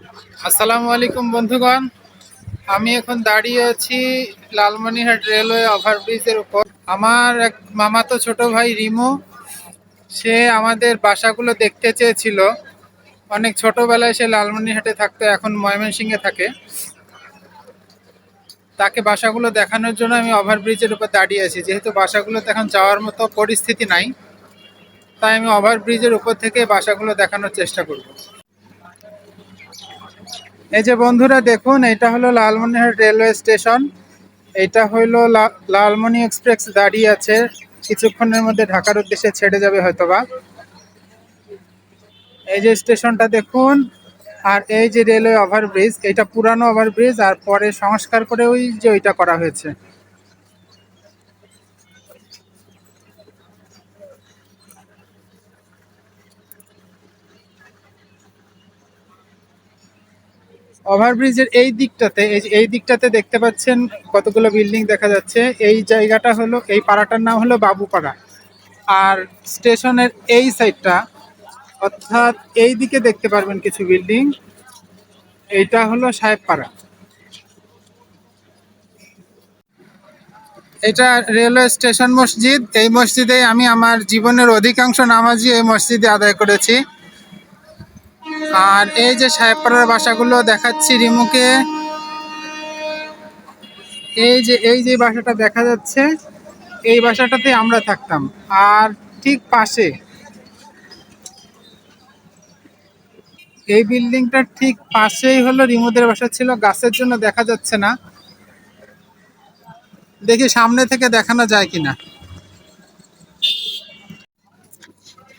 আসসালামু আলাইকুম বন্ধুগণ। আমি এখন দাঁড়িয়ে আছি লালমনিরহাট রেলওয়ে ওভারব্রিজের উপর। আমার এক মামাতো ছোট ভাই রিমু, সে আমাদের বাসাগুলো দেখতে চেয়েছিল। অনেক ছোটবেলায় সে লালমনিরহাটে থাকতো, এখন ময়মনসিংহে থাকে। তাকে বাসাগুলো দেখানোর জন্য আমি ওভারব্রিজের উপর দাঁড়িয়ে আছি। যেহেতু বাসাগুলোতে এখন যাওয়ার মতো পরিস্থিতি নাই, তাই আমি ওভারব্রিজের উপর থেকে বাসাগুলো দেখানোর চেষ্টা করব। এই যে বন্ধুরা দেখুন, এটা হলো লালমনিরহাট রেলওয়ে স্টেশন। এটা হইলো লালমনি এক্সপ্রেস দাঁড়িয়ে আছে, কিছুক্ষণের মধ্যে ঢাকার উদ্দেশ্যে ছেড়ে যাবে হয়তোবা। এই যে স্টেশনটা দেখুন, আর এই যে রেলওয়ে ওভারব্রিজ, এটা পুরানো ওভারব্রিজ, আর পরে সংস্কার করে ওই যে ওইটা করা হয়েছে। ওভারব্রিজের এই দিকটাতে দেখতে পাচ্ছেন কতগুলো বিল্ডিং দেখা যাচ্ছে। এই জায়গাটা হলো, এই পাড়াটার নাম হলো বাবুপাড়া। আর স্টেশনের এই সাইডটা, অর্থাৎ এই দিকে দেখতে পারবেন কিছু বিল্ডিং, এইটা হলো সাহেবপাড়া। এটা রেলওয়ে স্টেশন মসজিদ। এই মসজিদে আমি আমার জীবনের অধিকাংশ নামাজই এই মসজিদে আদায় করেছি। আর এই যে সাহেবপাড়ার বাসাগুলো দেখাচ্ছি রিমুকে, এই যে বাসাটা দেখা যাচ্ছে, এই বাসাটাতে আমরা থাকতাম। আর ঠিক পাশে এই বিল্ডিংটার ঠিক পাশেই হলো রিমুদের বাসা ছিল, গাছের জন্য দেখা যাচ্ছে না। দেখি সামনে থেকে দেখানো যায় কিনা।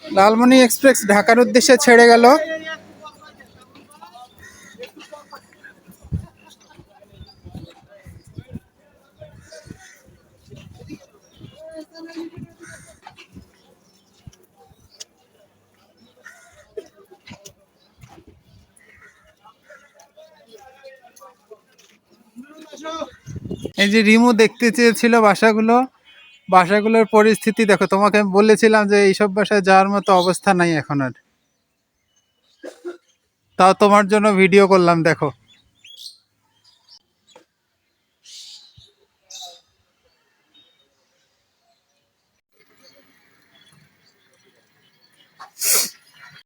লালমনি এক্সপ্রেস ঢাকার উদ্দেশ্যে ছেড়ে গেল। এই যে রিমু দেখতে চেয়েছিল বাসাগুলোর পরিস্থিতি দেখো। তোমাকে আমি বলেছিলাম যে এইসব বাসায় যাওয়ার মতো অবস্থা নাই এখন আর, তাও তোমার জন্য ভিডিও করলাম, দেখো।